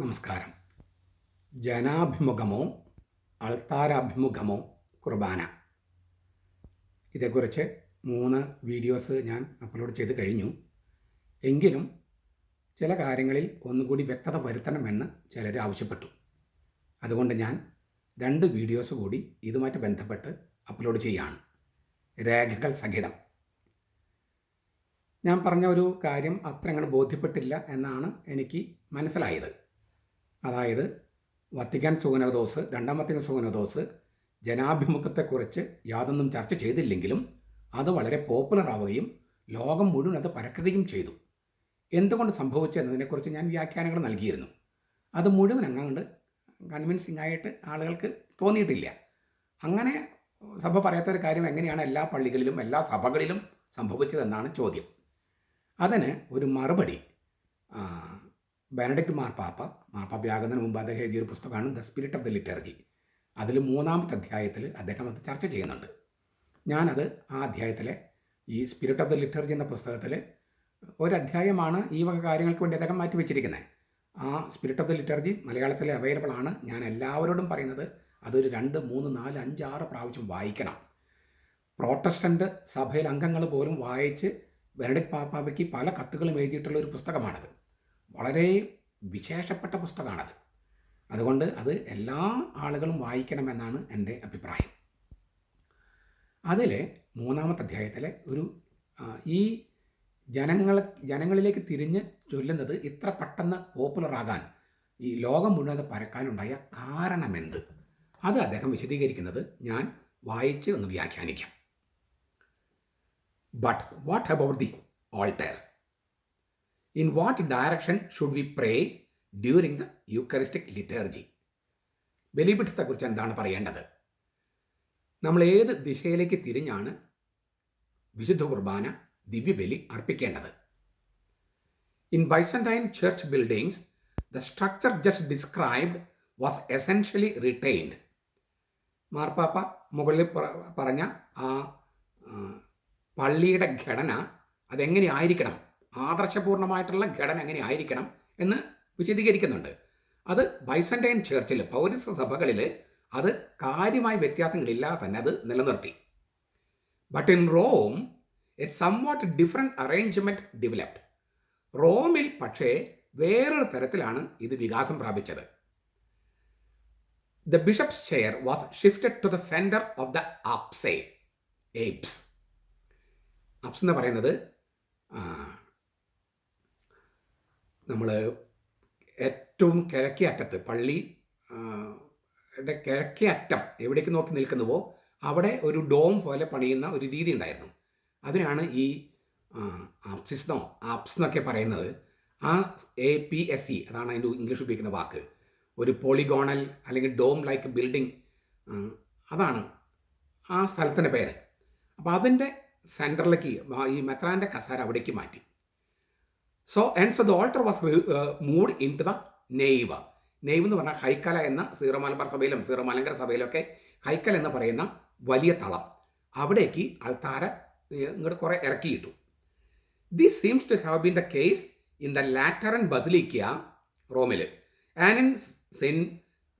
നമസ്കാരം. ജനാഭിമുഖമോ അൾത്താരാഭിമുഖമോ കുർബാന, ഇതേക്കുറിച്ച് 3 വീഡിയോസ് ഞാൻ അപ്ലോഡ് ചെയ്ത് കഴിഞ്ഞു. എങ്കിലും ചില കാര്യങ്ങളിൽ ഒന്നുകൂടി വ്യക്തത വരുത്തണമെന്ന് ചിലർ ആവശ്യപ്പെട്ടു. അതുകൊണ്ട് ഞാൻ 2 വീഡിയോസ് കൂടി ഇതുമായിട്ട് ബന്ധപ്പെട്ട് അപ്ലോഡ് ചെയ്യുകയാണ്, രേഖകൾ സഹിതം. ഞാൻ പറഞ്ഞ ഒരു കാര്യം അത്ര അങ്ങോട്ട് ബോധ്യപ്പെട്ടില്ല എന്നാണ് എനിക്ക് മനസ്സിലായത്. അതായത് വത്തിക്കാൻ സുഗനോദോസ്, 2-ാം വത്തിക്കാൻ സുഗനോദോസ് ജനാഭിമുഖത്തെക്കുറിച്ച് യാതൊന്നും ചർച്ച ചെയ്തില്ലെങ്കിലും അത് വളരെ പോപ്പുലർ ആവുകയും ലോകം മുഴുവൻ അത് പരക്കുകയും ചെയ്തു. എന്തുകൊണ്ട് സംഭവിച്ചെന്നതിനെക്കുറിച്ച് ഞാൻ വ്യാഖ്യാനങ്ങൾ നൽകിയിരുന്നു. അത് മുഴുവൻ അങ്ങാണ്ട് കൺവിൻസിംഗ് ആയിട്ട് ആളുകൾക്ക് തോന്നിയിട്ടില്ല. അങ്ങനെ സഭ പറയാത്തൊരു കാര്യം എങ്ങനെയാണ് എല്ലാ പള്ളികളിലും എല്ലാ സഭകളിലും സംഭവിച്ചതെന്നാണ് ചോദ്യം. അതിന് ഒരു മറുപടി ബെനഡിക്റ്റ് മാർപ്പാപ്പയാകുന്നതിന് മുമ്പ് അദ്ദേഹം എഴുതിയൊരു പുസ്തകമാണ് the spirit of the liturgy. അതിൽ 3-ാമത്തെ അധ്യായത്തിൽ അദ്ദേഹം അത് ചർച്ച ചെയ്യുന്നുണ്ട്. ഞാനത് ആ അധ്യായത്തിലെ ഈ സ്പിരിറ്റ് ഓഫ് ദ ലിറ്റർജി എന്ന പുസ്തകത്തിൽ ഒരധ്യായമാണ് ഈ വക കാര്യങ്ങൾക്ക് വേണ്ടി അദ്ദേഹം മാറ്റി വെച്ചിരിക്കുന്നത്. ആ സ്പിരിറ്റ് ഓഫ് ദ ലിറ്റർജി മലയാളത്തിൽ അവൈലബിൾ ആണ്. ഞാൻ എല്ലാവരോടും പറയുന്നത് അതൊരു 2, 3, 4, 5, 6 പ്രാവശ്യം വായിക്കണം. പ്രോട്ടസ്റ്റൻ്റ് സഭയിൽ അംഗങ്ങൾ പോലും വായിച്ച് ബെനഡിക്റ്റ് പാപ്പാവയ്ക്ക് പല കത്തുകളും എഴുതിയിട്ടുള്ള ഒരു പുസ്തകമാണത്. വളരെ വിശേഷപ്പെട്ട പുസ്തകമാണത്. അതുകൊണ്ട് അത് എല്ലാ ആളുകളും വായിക്കണമെന്നാണ് എൻ്റെ അഭിപ്രായം. അതിൽ 3-ാമത്തെ അധ്യായത്തിലെ ഒരു ഈ ജനങ്ങളിലേക്ക് തിരിഞ്ഞ് ചൊല്ലുന്നത് ഇത്ര പെട്ടെന്ന് പോപ്പുലറാകാൻ, ഈ ലോകം മുഴുവൻ അത് പരക്കാനുണ്ടായ കാരണമെന്ത്, അത് അദ്ദേഹം വിശദീകരിക്കുന്നത് ഞാൻ വായിച്ച് ഒന്ന് വ്യാഖ്യാനിക്കാം. But what about the altar? In what direction should we pray during the Eucharistic liturgy? ബലിപീഠത്തെക്കുറിച്ച് എന്താണ് പറയേണ്ടത്? നമ്മൾ ഏത് ദിശയിലേക്ക് തിരിഞ്ഞാണ് വിശുദ്ധ കുർബാന, ദിവ്യബലി അർപ്പിക്കേണ്ടത്? In Byzantine church buildings, the structure just described was essentially retained. മാർപ്പാപ്പ മുകളിൽ പറഞ്ഞ ആ പള്ളിയുടെ ഘടന അതെങ്ങനെ ആയിരിക്കണം, ആദർശപൂർണമായിട്ടുള്ള ഘടന എങ്ങനെ ആയിരിക്കണം എന്ന് വിശദീകരിക്കുന്നുണ്ട്. അത് ബൈസന്റൈൻ ചർച്ചിൽ, പൗരസ്ത്യ സഭകളിൽ അത് കാര്യമായ വ്യത്യാസങ്ങളില്ലാതെ തന്നെ അത് നിലനിർത്തി. But in Rome a somewhat different arrangement developed. റോമിൽ പക്ഷേ വേറൊരു തരത്തിലാണ് ഇത് വികാസം പ്രാപിച്ചത്. The bishop's chair was shifted to the centre of the apse എന്ന് പറയുന്നത് നമ്മൾ ഏറ്റവും കിഴക്കേ അറ്റത്ത്, പള്ളിയുടെ കിഴക്കേ അറ്റം എവിടേക്ക് നോക്കി നിൽക്കുന്നുവോ അവിടെ ഒരു ഡോം പോലെ പണിയുന്ന ഒരു രീതി ഉണ്ടായിരുന്നു. അതിനാണ് ഈ ആപ്സ് എന്നൊക്കെ പറയുന്നത്. ആ APSE, അതാണ് അതിൻ്റെ ഇംഗ്ലീഷ് ഉപയോഗിക്കുന്ന വാക്ക്. ഒരു പോളിഗോണൽ അല്ലെങ്കിൽ ഡോം ലൈക്ക് ബിൽഡിംഗ്, അതാണ് ആ സ്ഥലത്തിൻ്റെ പേര്. അപ്പോൾ അതിൻ്റെ സെൻറ്ററിലേക്ക് ഈ മെത്രാൻ്റെ കസാര അവിടേക്ക് മാറ്റി. So the altar was moved into the nave എന്ന് പറഞ്ഞാൽ ഹൈക്കല എന്ന സീറോ മലബാർ സഭയിലും സീറോ മലങ്കര സഭയിലൊക്കെ ഹൈക്കൽ എന്ന് പറയുന്ന വലിയ തളം, അവിടേക്ക് ആൾത്താര ഇങ്ങോട്ട് കുറേ ഇറക്കിയിട്ടു. This seems to have been the case in the Lateran basilica റോമിൽ and in saint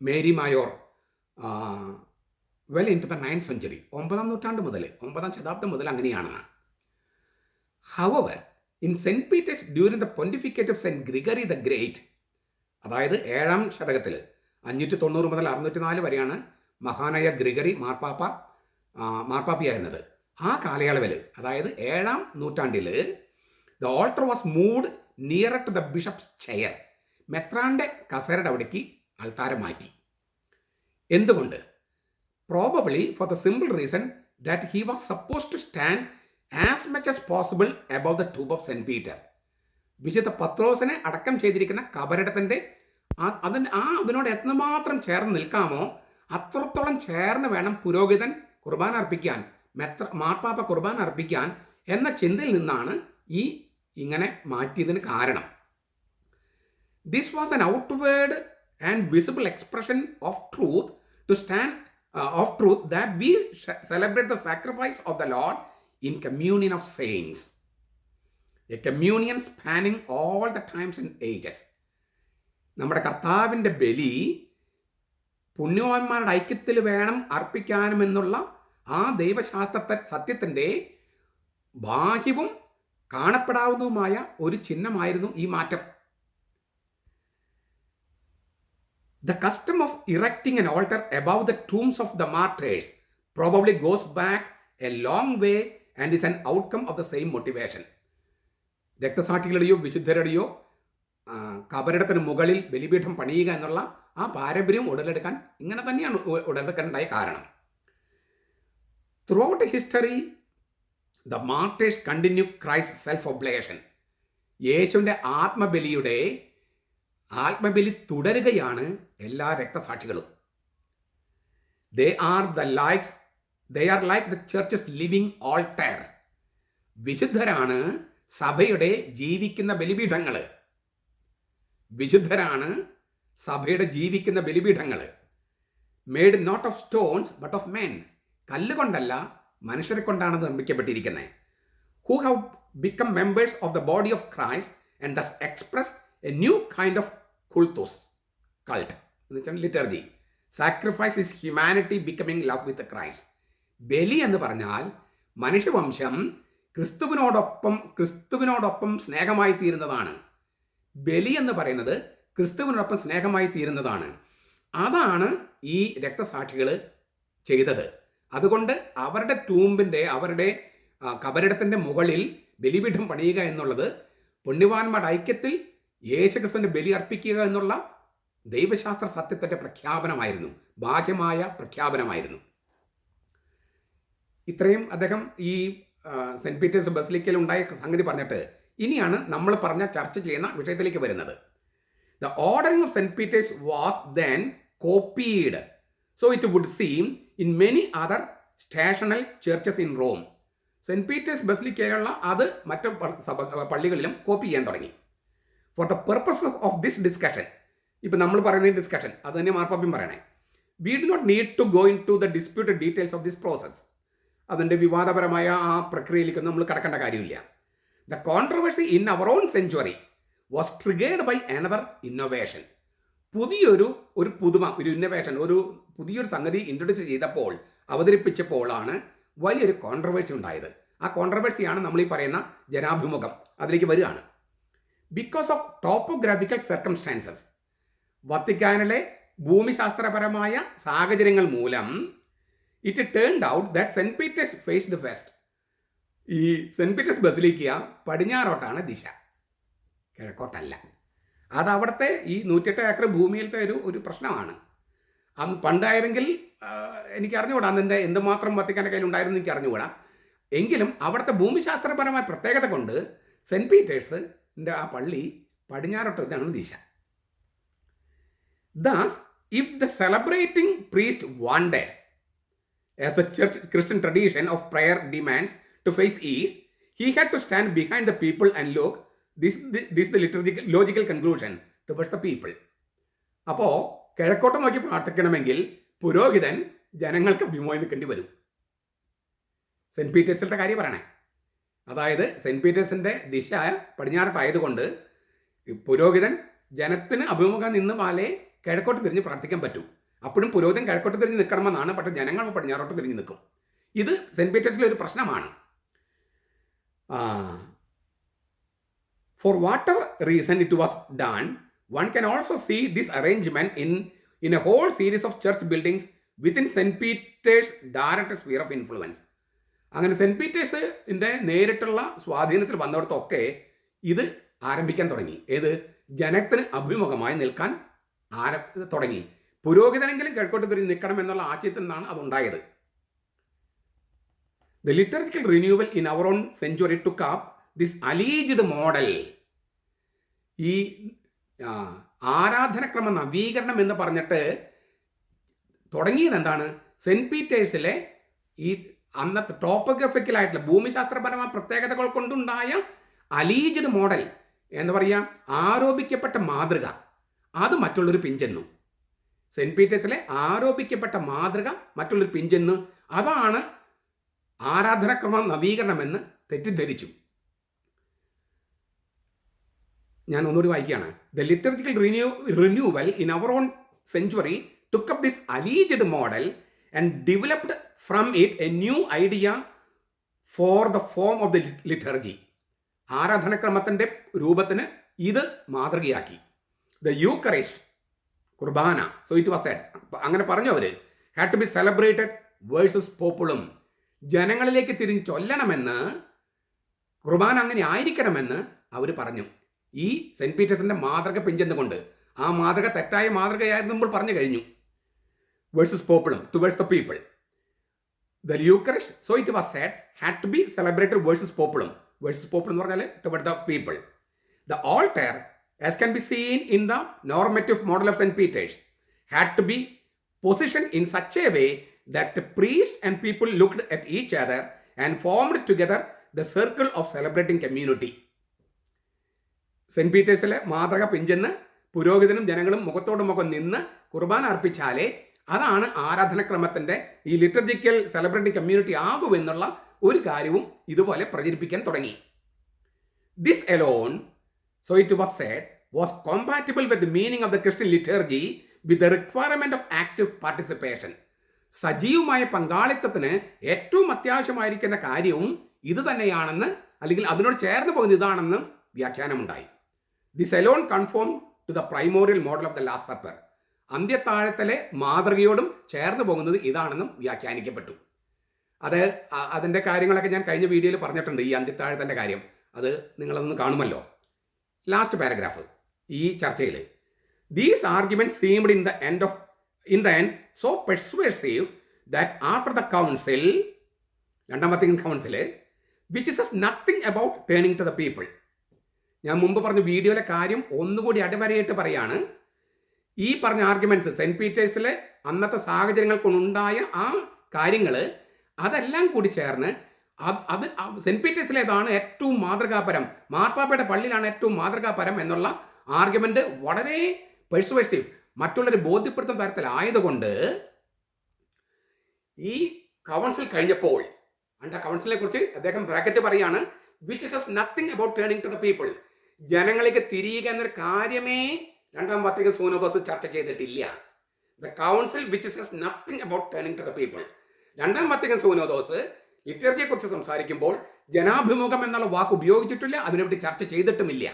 Mary major well into the 9th century, 9-ാം നൂറ്റാണ്ട് മുതൽ, 9-ാം ശതാബ്ദം മുതൽ അങ്ങനെയാണ്. However in saint Peter's during the pontificate of saint Gregory the great, അതായത് 7-ാം ശതകത്തിൽ 590 മുതൽ 604 വരെയാണ് മഹാനായ ഗ്രിഗറി മാർപ്പാപ്പിയായിരുന്നത്. ആ കാലയളവിൽ, അതായത് 7-ാം നൂറ്റാണ്ടിൽ, the altar was moved nearer to the bishop's chair. മെത്രാൻ്റെ കസേരയുടെ അവിടേക്ക് ആൾത്താരം മാറ്റി. എന്തുകൊണ്ട്? Probably for the simple reason that he was supposed to stand as much as possible above the tomb of St. Peter. വിശുദ്ധ പത്രോസിനെ അടക്കം ചെയ്തിരിക്കുന്ന കബറിടത്തിൻ്റെ അതിനോട് എത്രമാത്രം ചേർന്ന് നിൽക്കാമോ അത്രത്തോളം ചേർന്ന് വേണം പുരോഹിതൻ കുർബാന അർപ്പിക്കാൻ, മാർപ്പാപ്പ കുർബാന അർപ്പിക്കാൻ എന്ന ചിന്തയിൽ നിന്നാണ് ഈ ഇങ്ങനെ മാറ്റിയതിന് കാരണം. This was an outward and visible expression of truth that we celebrate the sacrifice of the Lord in communion of saints, a communion spanning all the times and ages. നമ്മുടെ കർത്താവിൻ്റെ ബലി പുണ്യവാന്മാരുടെ ഐക്യത്തിൽ വേണം അർപ്പിക്കാനുമെന്നുള്ള ആ ദൈവശാസ്ത്രത്തെ സത്യത്തിൻ്റെ ബാഹ്യവും കാണപ്പെടാവുന്നതുമായ ഒരു ചിഹ്നമായിരുന്നു ഈ മാറ്റം. The custom of erecting an altar above the tombs of the martyrs probably goes back a long way and is an outcome of the same motivation. രക്തസാക്ഷികളുടെയോ വിശുദ്ധരുടെയോ കബറിടത്തിന് മുകളിൽ ബലിപീഠം പണിയുക എന്നുള്ള ആ പാരമ്പര്യം ഉടലെടുക്കാൻ ഇങ്ങനെ തന്നെയാണ് ഉടലെടുക്കാനുണ്ടായ കാരണം. Throughout history the martyrs continue Christ self oblation. യേശുവിൻ്റെ ആത്മബലി തുടരുകയാണ് എല്ലാ രക്തസാക്ഷികളും. They are like the church's living altar. വിശുദ്ധരാണ് സഭയുടെ ജീവിക്കുന്ന ബലിപീഠങ്ങൾ. Made not of stones but of men. കല്ലുകൊണ്ടല്ല, മനുഷ്യരെ കൊണ്ടാണ് നിർമ്മിക്കപ്പെട്ടിരിക്കുന്നത്. Who have become members of the body of Christ and thus express a new kind of cult എന്ന് വെച്ചാൽ liturgy. Sacrifice is humanity becoming love with Christ. ബലി എന്ന് പറഞ്ഞാൽ മനുഷ്യവംശം ക്രിസ്തുവിനോടൊപ്പം സ്നേഹമായി തീരുന്നതാണ്. ബലി എന്ന് പറയുന്നത് ക്രിസ്തുവിനോടൊപ്പം സ്നേഹമായി തീരുന്നതാണ്. അതാണ് ഈ രക്തസാക്ഷികൾ ചെയ്തത്. അതുകൊണ്ട് അവരുടെ കബറിടത്തിൻ്റെ മുകളിൽ ബലിപീഠം പണിയുക എന്നുള്ളത് പുണ്യവാന്മാരുടെ ഐക്യത്തിൽ യേശുക്രിസ്തുവിന്റെ ബലി അർപ്പിക്കുക എന്നുള്ള ദൈവശാസ്ത്ര സത്യത്തിൻ്റെ പ്രഖ്യാപനമായിരുന്നു, ബാഹ്യമായ പ്രഖ്യാപനമായിരുന്നു. ഇത്രയും അദ്ദേഹം ഈ സെൻറ്റ് പീറ്റേഴ്സ് ബസിലിക്കയിൽ ഉണ്ടായ സംഗതി പറഞ്ഞിട്ട് ഇനിയാണ് നമ്മൾ ചർച്ച ചെയ്യുന്ന വിഷയത്തിലേക്ക് വരുന്നത്. The ordering of saint Peter's was then copied, so it would seem in many other stational churches in Rome. Saint Peter's ബസിലിക്കയിലുള്ള അത് മറ്റു പള്ളികളിലും കോപ്പി ചെയ്യാൻ തുടങ്ങി. For the purpose of this discussion, ഇപ്പം നമ്മൾ പറയുന്ന ഡിസ്കഷൻ അത് തന്നെ മാർപ്പാപ്പയും പറയണേ, we do not need to go into the disputed details of this process. അതിൻ്റെ വിവാദപരമായ ആ പ്രക്രിയയിലേക്ക് നമ്മൾ കടക്കേണ്ട കാര്യമില്ല. The controversy in our own century was triggered by another innovation. പുതിയൊരു ഇന്നോവേഷൻ, പുതിയൊരു സംഗതി ഇൻട്രൊഡ്യൂസ് ചെയ്തപ്പോൾ, അവതരിപ്പിച്ചപ്പോഴാണ് വലിയൊരു കോൺട്രവേഴ്സി ഉണ്ടായത്. ആ കോൺട്രവേഴ്സിയാണ് നമ്മൾ ഈ പറയുന്ന ജനാഭിമുഖം. അതിലേക്ക് വരികയാണ്. ബിക്കോസ് ഓഫ് ടോപ്പോഗ്രാഫിക്കൽ സർക്കംസ്റ്റാൻസസ്, വത്തിക്കാനിലെ ഭൂമിശാസ്ത്രപരമായ സാഹചര്യങ്ങൾ മൂലം it turned out that Saint Peter's faced west. ഈ സെൻറ്റ് പീറ്റേഴ്സ് ബസിലിക്ക പടിഞ്ഞാറോട്ടാണ് ദിശ, കിഴക്കോട്ടല്ല. അത് അവിടുത്തെ ഈ 108 ഏക്കർ ഭൂമിയിലത്തെ ഒരു പ്രശ്നമാണ്. അന്ന് പണ്ടായിരുന്നെങ്കിൽ എനിക്ക് അറിഞ്ഞുകൂടാ, അതിൻ്റെ എന്തുമാത്രം വത്തിക്കാൻ്റെ കയ്യിലുണ്ടായിരുന്നു എനിക്ക് അറിഞ്ഞുകൂടാ. എങ്കിലും അവിടുത്തെ ഭൂമിശാസ്ത്രപരമായ പ്രത്യേകത കൊണ്ട് സെൻറ്റ് പീറ്റേഴ്സിൻ്റെ ആ പള്ളി പടിഞ്ഞാറോട്ട് ഇതാണ് ദിശ. Thus, if the celebrating priest wanted, as the church Christian tradition of prayer demands, to face east, he had to stand behind the people and look. This is the logical conclusion towards the people. അപ്പോൾ കിഴക്കോട്ട് നോക്കി പ്രാർത്ഥിക്കണമെങ്കിൽ പുരോഹിതൻ ജനങ്ങൾക്ക് അഭിമുഖമായി നിൽക്കേണ്ടി വരും. Cent പീറ്റേഴ്സിൻ്റെ കാര്യം പറയണേ. അതായത് സെൻറ്റ് പീറ്റേഴ്സിൻ്റെ ദിശ പടിഞ്ഞാറോട്ടായതുകൊണ്ട് പുരോഹിതൻ ജനത്തിന് അഭിമുഖം നിന്ന് മാലേ കിഴക്കോട്ട് തിരിഞ്ഞ് പ്രാർത്ഥിക്കാൻ പറ്റും. അപ്പോഴും പുരോഹിതൻ കിഴക്കോട്ട് തിരിഞ്ഞ് നിൽക്കണമെന്നാണ്, പക്ഷേ ജനങ്ങൾ പടിഞ്ഞാറോട്ട് തിരിഞ്ഞ് നിൽക്കും. ഇത് സെൻറ്റ് പീറ്റേഴ്സിലെ ഒരു പ്രശ്നമാണ്. For whatever reason it was done, one can also see this arrangement in a whole series of church buildings within Saint Peter's direct sphere of influence. അങ്ങനെ സെൻറ്റ് പീറ്റേഴ്സിൻ്റെ നേരിട്ടുള്ള സ്വാധീനത്തിൽ വന്നിടത്തൊക്കെ ഇത് ആരംഭിക്കാൻ തുടങ്ങി. ഏത്? ജനത്തിന് അഭിമുഖമായി നിൽക്കാൻ തുടങ്ങി. പുരോഹിതനെങ്കിലും കിഴക്കോട്ട് തിരിഞ്ഞ് നിൽക്കണം എന്നുള്ള ആശയത്തിൽ നിന്നാണ് അതുണ്ടായത്. The liturgical renewal in our own century took up this alleged model. ഈ ആരാധനക്രമ നവീകരണം എന്ന് പറഞ്ഞിട്ട് തുടങ്ങിയത് എന്താണ്? സെൻറ്റ് പീറ്റേഴ്സിലെ ഈ അന്നത്തെ ടോപ്പോഗ്രഫിക്കലായിട്ടുള്ള ഭൂമിശാസ്ത്രപരമായ പ്രത്യേകതകൾ കൊണ്ടുണ്ടായ അലീജ്ഡ് മോഡൽ എന്ന് പറയുക, ആരോപിക്കപ്പെട്ട മാതൃക, അത് മറ്റുള്ളൊരു പിഞ്ചെന്നു. സെൻറ്റ് പീറ്റേഴ്സിലെ ആരോപിക്കപ്പെട്ട മാതൃക മറ്റുള്ളൊരു പിഞ്ചെന്നു. അതാണ് ആരാധനാക്രമ നവീകരണമെന്ന് തെറ്റിദ്ധരിച്ചു. ഞാൻ ഒന്നുകൂടി വായിക്കുകയാണ്. The liturgical renewal in our own century took up this alleged model and developed from it a new idea for the form of the liturgy. ആരാധനക്രമത്തിൻ്റെ രൂപത്തിന് ഇത് മാതൃകയാക്കി. ദ യൂക്കറിസ്റ്റ് കുർബാന, സോ ഇറ്റ് വാസ് സെഡ്, അങ്ങനെ പറഞ്ഞു അവർ, had to be celebrated versus populum. ജനങ്ങളിലേക്ക് തിരിഞ്ഞ് ചൊല്ലണമെന്ന്, കുർബാന അങ്ങനെ ആയിരിക്കണമെന്ന് അവർ പറഞ്ഞു. ഈ സെൻറ്റ് പീറ്റേഴ്സിൻ്റെ മാതൃക പിഞ്ചെന്നുകൊണ്ട്, ആ മാതൃക തെറ്റായ മാതൃകയായിരുന്നു നമ്മൾ പറഞ്ഞു കഴിഞ്ഞു. Versus populum, towards the people. The eucharist, so it was said, had to be celebrated versus populum. Versus populum എന്ന് പറഞ്ഞാൽ toward the people. The altar, as can be seen in the normative model of St. Peter's, had to be positioned in such a way that the priest and people looked at each other and formed together the circle of celebrating community. Saint പീറ്റേഴ്സിലെ മാതൃക പിഞ്ചെന്ന് പുരോഹിതനും ജനങ്ങളും മുഖത്തോട് മുഖം നിന്ന് കുർബാന അർപ്പിച്ചാലേ അതാണ് ആരാധനക്രമത്തിൻ്റെ ഈ liturgical celebrating community ആകുമെന്നുള്ള ഒരു കാര്യവും ഇതുപോലെ പ്രചരിപ്പിക്കാൻ തുടങ്ങി. This alone, so it was said, was compatible with the meaning of the Christian liturgy with the requirement of active participation. സജീവമായ പങ്കാളിത്തത്തിന് ഏറ്റവും അത്യാവശ്യമായിരിക്കുന്ന കാര്യവും ഇത് തന്നെയാണെന്ന്, അല്ലെങ്കിൽ അതിനോട് ചേർന്ന് പോകുന്ന ഇതാണെന്ന് വ്യാഖ്യാനമുണ്ടായി. This alone conform to the primordial model of the last supper. അന്ത്യത്താഴത്തിലെ മാതൃകയോടും ചേർന്ന് പോകുന്നത് ഇതാണെന്നും വ്യാഖ്യാനിക്കപ്പെട്ടു. അതിൻ്റെ കാര്യങ്ങളൊക്കെ ഞാൻ കഴിഞ്ഞ വീഡിയോയിൽ പറഞ്ഞിട്ടുണ്ട്, ഈ അന്ത്യത്താഴത്തിൻ്റെ കാര്യം. അത് നിങ്ങളതൊന്ന് കാണുമല്ലോ. ലാസ്റ്റ് പാരഗ്രാഫ് ഈ ചർച്ചയിൽ, these argument seemed in the end so persuasive that after the council, രണ്ടാം Vatican council, which is nothing about turning to the people. ഞാൻ മുമ്പ് പറഞ്ഞ വീഡിയോയിലെ കാര്യം ഒന്നുകൂടി അടിവരയിട്ട് പറയാണ്. ഈ പറഞ്ഞ ആർഗ്യുമെന്റ്സ്, സെൻറ്റ് പീറ്റേഴ്സിലെ അന്നത്തെ സാഹചര്യങ്ങൾ കൊണ്ടുണ്ടായ ആ കാര്യങ്ങൾ, അതെല്ലാം കൂടി ചേർന്ന് അത് സെൻറ്റ് പീറ്റേഴ്സിലേതാണ് ഏറ്റവും മാതൃകാപരം, മാർപ്പാപ്പയുടെ പള്ളിയിലാണ് ഏറ്റവും മാതൃകാപരം എന്നുള്ള ആർഗ്യുമെന്റ് വളരെ പെർസുവേസീവ്, മറ്റുള്ളവരെ ബോധ്യപ്പെടുത്തുന്ന തരത്തിലായതുകൊണ്ട് ഈ കൗൺസിൽ കഴിഞ്ഞപ്പോൾ, ആ കൗൺസിലിനെ കുറിച്ച് അദ്ദേഹം ബ്രാക്കറ്റ് പറയാണ്, which is nothing about turning to the people. ജനങ്ങളിലേക്ക് തിരിയുക എന്നൊരു കാര്യമേ രണ്ടാം വത്തിക്കൻ സൂനോദോസ് ചർച്ച ചെയ്തിട്ടില്ല. The council which is nothing about turning to the people. രണ്ടാം വത്തിക്കൻ സൂനോദോസ് ലിറ്റർജിയെ കുറിച്ച് സംസാരിക്കുമ്പോൾ ജനാഭിമുഖം എന്നുള്ള വാക്ക് ഉപയോഗിച്ചിട്ടില്ല, അതിനെപ്പറ്റി ചർച്ച ചെയ്തിട്ടുമില്ല.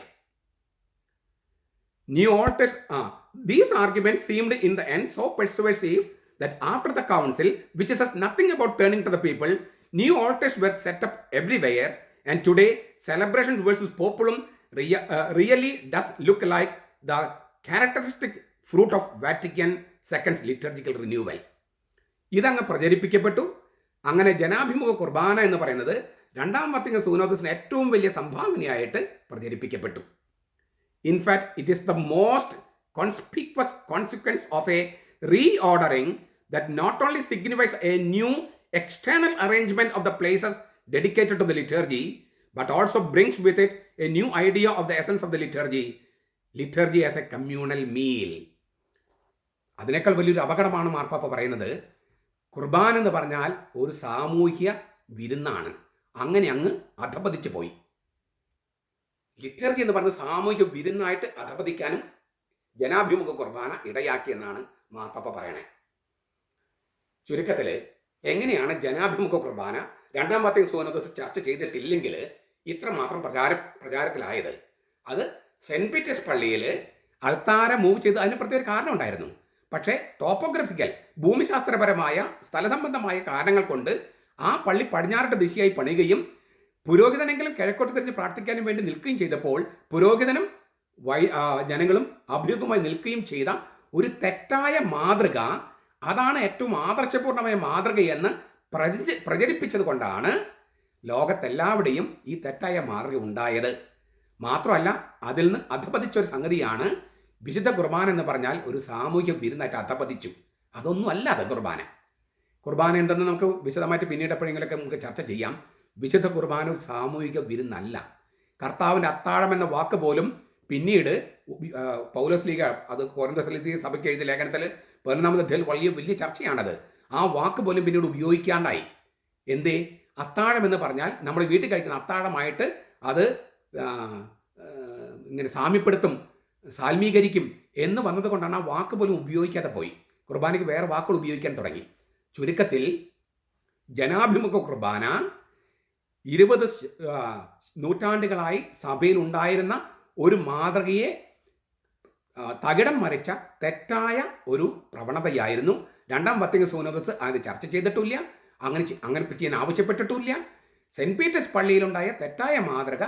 New altars, these arguments seemed in the end so persuasive that after the council which is nothing about turning to the people, new altars were set up everywhere and today celebrations versus populum really does look like the characteristic fruit of Vatican second's liturgical renewal. ഇതങ്ങ് പ്രചരിപ്പിക്കപ്പെട്ടു. അങ്ങനെ ജനാഭിമുഖ കുർബാന എന്ന് പറയുന്നത് രണ്ടാം വത്തിക്കൻ സൂനോദസിന് ഏറ്റവും വലിയ സംഭാവനയായിട്ട് പ്രചരിപ്പിക്കപ്പെട്ടു. In fact it is the most conspicuous consequence of a reordering that not only signifies a new external arrangement of the places dedicated to the liturgy, but also brings with it a new idea of the essence of the liturgy as a communal meal. അതിനേക്കാൾ വലിയൊരു അപകടമാണ് മാർപ്പാപ്പ പറയുന്നത്. കുർബാന എന്ന് പറഞ്ഞാൽ ഒരു സാമൂഹ്യ വിരുന്നാണ്, അങ്ങനെ അങ്ങ് അധപതിച്ചു പോയി. ലിറ്റർജി എന്ന് പറഞ്ഞ സാമൂഹ്യ വിരുന്നായിട്ട് അധപതിക്കാനും ജനാഭിമുഖ കുർബാന ഇടയാക്കിയെന്നാണ് മാർപ്പാപ്പ പറയണേ. ചുരുക്കത്തിൽ എങ്ങനെയാണ് ജനാഭിമുഖ കുർബാന രണ്ടാം വത്തിക്കൻ സൂനോദോസ് ചർച്ച ചെയ്തിട്ടില്ലെങ്കിൽ ഇത്രമാത്രം പ്രചാരത്തിലായത്? അത് സെൻറ്റ് പീറ്റേഴ്സ് പള്ളിയിൽ അൾത്താര മൂവ് ചെയ്ത് അതിന് പ്രത്യേക കാരണം ഉണ്ടായിരുന്നു. പക്ഷേ ടോപ്പോഗ്രഫിക്കൽ, ഭൂമിശാസ്ത്രപരമായ സ്ഥലസംബന്ധമായ കാരണങ്ങൾ കൊണ്ട് ആ പള്ളി പടിഞ്ഞാറോട്ട് ദിശയായി പണിയുകയും പുരോഹിതനെങ്കിലും കിഴക്കോട്ട് തിരിഞ്ഞ് പ്രാർത്ഥിക്കാനും വേണ്ടി നിൽക്കുകയും ചെയ്തപ്പോൾ പുരോഹിതനും ജനങ്ങളും അഭിമുഖമായി നിൽക്കുകയും ചെയ്ത ഒരു തെറ്റായ മാതൃക, അതാണ് ഏറ്റവും ആദർശപൂർണമായ മാതൃകയെന്ന് പ്രചരിപ്പിച്ചത് കൊണ്ടാണ് ലോകത്തെല്ലാവിടെയും ഈ തെറ്റായ മാതൃക ഉണ്ടായത്. മാത്രമല്ല, അതിൽ നിന്ന് അധപതിച്ചൊരു സംഗതിയാണ് വിശുദ്ധ കുർബാന എന്ന് പറഞ്ഞാൽ ഒരു സാമൂഹ്യ വിരുന്നായിട്ട് അധപതിച്ചു. അതൊന്നും അല്ല അത് കുർബാന എന്തെന്ന് നമുക്ക് വിശദമായിട്ട് പിന്നീട് എപ്പോഴെങ്കിലൊക്കെ നമുക്ക് ചർച്ച ചെയ്യാം. വിശുദ്ധ കുർബാന ഒരു സാമൂഹിക വിരുന്നല്ല. കർത്താവിൻ്റെ അത്താഴം എന്ന വാക്ക് പോലും പിന്നീട് പൗലോസ് ലീഗ, അത് കൊരിന്ത്യർ സഭയ്ക്ക് എഴുതിയ ലേഖനത്തിൽ 11-ാമത് അധ്യായത്തിൽ വലിയ ചർച്ചയാണത്. ആ വാക്ക് പോലും പിന്നീട് ഉപയോഗിക്കാണ്ടായി. എന്തേ? അത്താഴം എന്ന് പറഞ്ഞാൽ നമ്മൾ വീട്ടിൽ കഴിക്കുന്ന അത്താഴമായിട്ട് അത് ഇങ്ങനെ സാമ്യപ്പെടുത്തും, സാൽമീകരിക്കും എന്ന് വന്നതുകൊണ്ടാണ് ആ വാക്ക് പോലും ഉപയോഗിക്കാതെ പോയി. കുർബാനയ്ക്ക് വേറെ വാക്കുകൾ ഉപയോഗിക്കാൻ തുടങ്ങി. ചുരുക്കത്തിൽ ജനാഭിമുഖ കുർബാന 20 നൂറ്റാണ്ടുകളായി സഭയിൽ ഉണ്ടായിരുന്ന ഒരു മാതൃകയെ തകിടം മറിച്ച തെറ്റായ ഒരു പ്രവണതയായിരുന്നു. രണ്ടാം വത്തിക്കാൻ സീനോദോസ് അത് ചർച്ച ചെയ്തിട്ടില്ല, അങ്ങനെ ചെയ്യാൻ ആവശ്യപ്പെട്ടിട്ടില്ല. സെൻറ്റ് പീറ്റേഴ്സ് പള്ളിയിലുണ്ടായ തെറ്റായ മാതൃക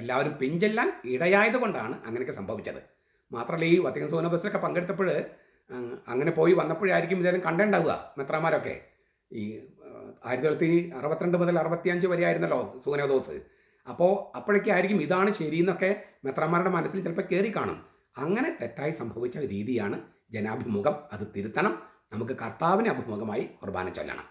എല്ലാവരും പിഞ്ചെല്ലാൻ ഇടയായതുകൊണ്ടാണ് അങ്ങനെയൊക്കെ സംഭവിച്ചത്. മാത്രമല്ല, ഈ വത്തിക്കാൻ സീനോദോസിലൊക്കെ പങ്കെടുത്തപ്പോൾ അങ്ങനെ പോയി വന്നപ്പോഴായിരിക്കും ഇതെല്ലാം കണ്ടുണ്ടാവുക മെത്രാന്മാരൊക്കെ. ഈ 1962 മുതൽ 65 വരെ ആയിരുന്നല്ലോ സീനോദോസ്. അപ്പോൾ അപ്പോഴേക്കായിരിക്കും ഇതാണ് ശരിയെന്നൊക്കെ മെത്രാന്മാരുടെ മനസ്സിൽ ചിലപ്പോൾ കയറി കാണും. അങ്ങനെ തെറ്റായി സംഭവിച്ച രീതിയാണ് ജനാഭിമുഖം. അത് തിരുത്തണം. നമുക്ക് കർത്താവിന് അഭിമുഖമായി കുർബാന ചൊല്ലണം.